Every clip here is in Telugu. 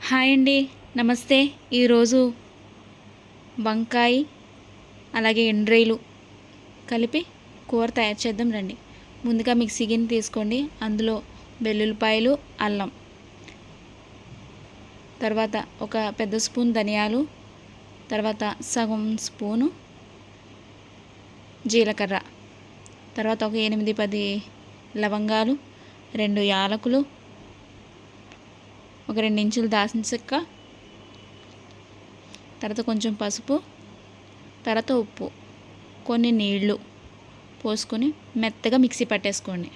హాయ్ అండి, నమస్తే. ఈరోజు వంకాయ అలాగే ఎండ్రేలు కలిపి కూర తయారు చేద్దాం రండి. ముందుగా మిక్సీ గిన్నె తీసుకోండి. అందులో వెల్లుల్లిపాయలు, అల్లం, తర్వాత ఒక పెద్ద స్పూన్ ధనియాలు, తర్వాత సగం స్పూను జీలకర్ర, తర్వాత ఒక 8-10 లవంగాలు, 2 యాలకులు, ఒక 2 ఇంచులు దాల్చిన చెక్క, తర్వాత కొంచెం పసుపు, తర్వాత ఉప్పు, కొన్ని నీళ్లు పోసుకొని మెత్తగా మిక్సీ పట్టేసుకోండి.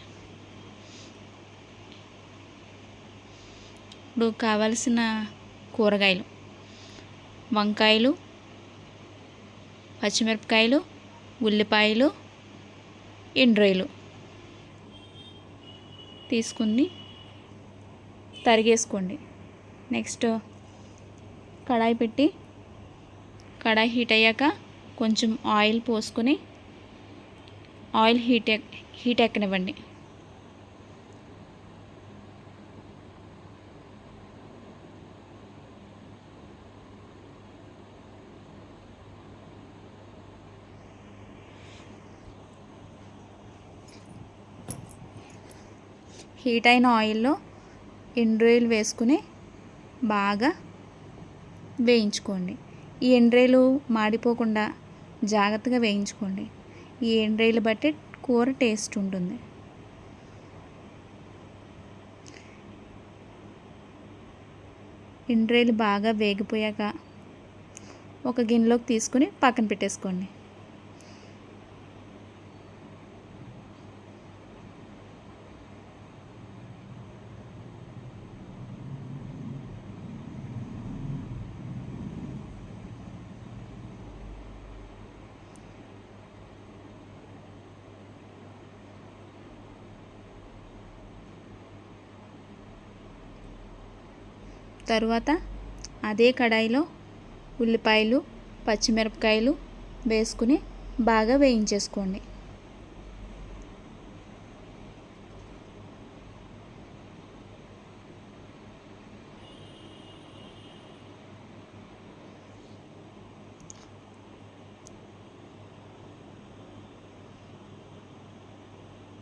ఇప్పుడు కావాల్సిన కూరగాయలు: వంకాయలు, పచ్చిమిరపకాయలు, ఉల్లిపాయలు, ఎండ్రాయిలు తీసుకుని తరిగేసుకోండి. నెక్స్ట్ కడాయి పెట్టి కడాయి హీట్ అయ్యాక కొంచెం ఆయిల్ పోసుకొని ఆయిల్ హీట్ ఎక్కనివ్వండి. హీట్ అయిన ఆయిల్లో ఎండ్రాయిలు వేసుకుని బాగా వేయించుకోండి. ఈ ఎండ్రాయిలు మాడిపోకుండా జాగ్రత్తగా వేయించుకోండి. ఈ ఎండ్రాయిలు బట్టి కూర టేస్ట్ ఉంటుంది. ఎండ్రాయిలు బాగా వేగిపోయాక ఒక గిన్నెలోకి తీసుకుని పక్కన పెట్టేసుకోండి. తరువాత అదే కడాయిలో ఉల్లిపాయలు, పచ్చిమిరపకాయలు వేసుకుని బాగా వేయించేసుకోండి.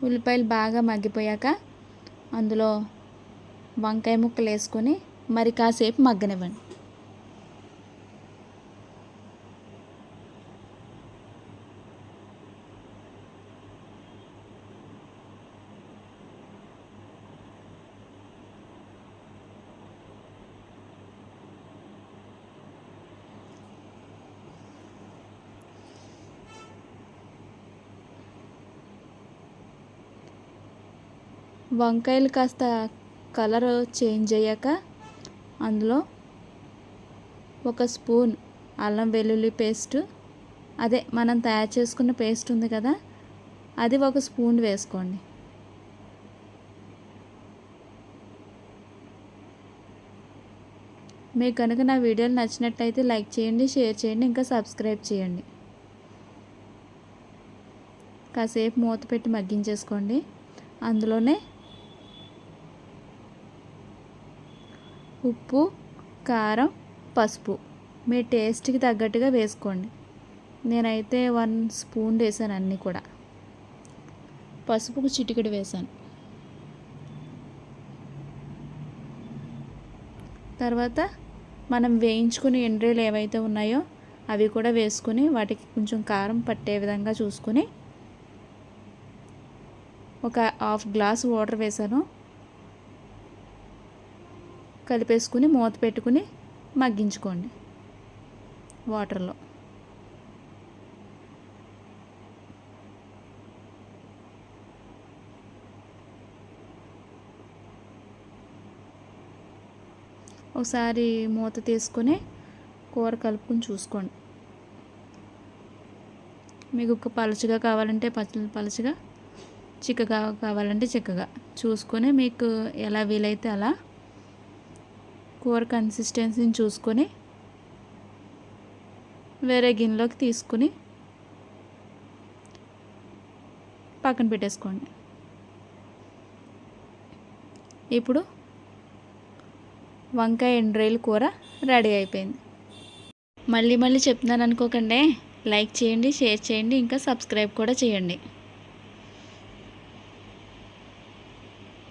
ఉల్లిపాయలు బాగా మగ్గిపోయాక అందులో వంకాయ ముక్కలు వేసుకొని మరి కాసేపు మగ్గనివ్వండి. వంకాయలు కాస్త కలర్ చేంజ్ అయ్యాక అందులో ఒక స్పూన్ అల్లం వెల్లుల్లి పేస్ట్, అదే మనం తయారు చేసుకున్న పేస్ట్ ఉంది కదా, అది ఒక స్పూన్ వేసుకోండి. మీకు కనుక నా వీడియోలు నచ్చినట్టయితే లైక్ చేయండి, షేర్ చేయండి, ఇంకా సబ్స్క్రైబ్ చేయండి. కాసేపు మూత పెట్టి మగ్గించేసుకోండి. అందులోనే ఉప్పు, కారం, పసుపు మీ టేస్ట్కి తగ్గట్టుగా వేసుకోండి. నేనైతే 1 స్పూన్ వేసాను. అన్నీ కూడా పసుపుకు చిటికెడు వేసాను. తర్వాత మనం వేయించుకుని ఎండ్రాయిలు ఏవైతే ఉన్నాయో అవి కూడా వేసుకుని వాటికి కొంచెం కారం పట్టే విధంగా చూసుకుని ఒక 1/2 గ్లాసు వాటర్ వేసాను. కలిపేసుకుని మూత పెట్టుకుని మగ్గించుకోండి వాటర్లో. ఒకసారి మూత తీసుకుని కూర కలుపుకొని చూసుకోండి. మీకు పలుచగా కావాలంటే పలుచగా, చిక్కగా కావాలంటే చిక్కగా చూసుకొని మీకు ఎలా వీలైతే అలా కూర కన్సిస్టెన్సీని చూసుకొని వేరే గిన్నెలోకి తీసుకుని పక్కన పెట్టేసుకోండి. ఇప్పుడు వంకాయ ఎండ్రాయిల్ కూర రెడీ అయిపోయింది. మళ్ళీ మళ్ళీ చెప్తున్నాను అనుకోకండి. లైక్ చేయండి, షేర్ చేయండి, ఇంకా సబ్స్క్రైబ్ కూడా చేయండి.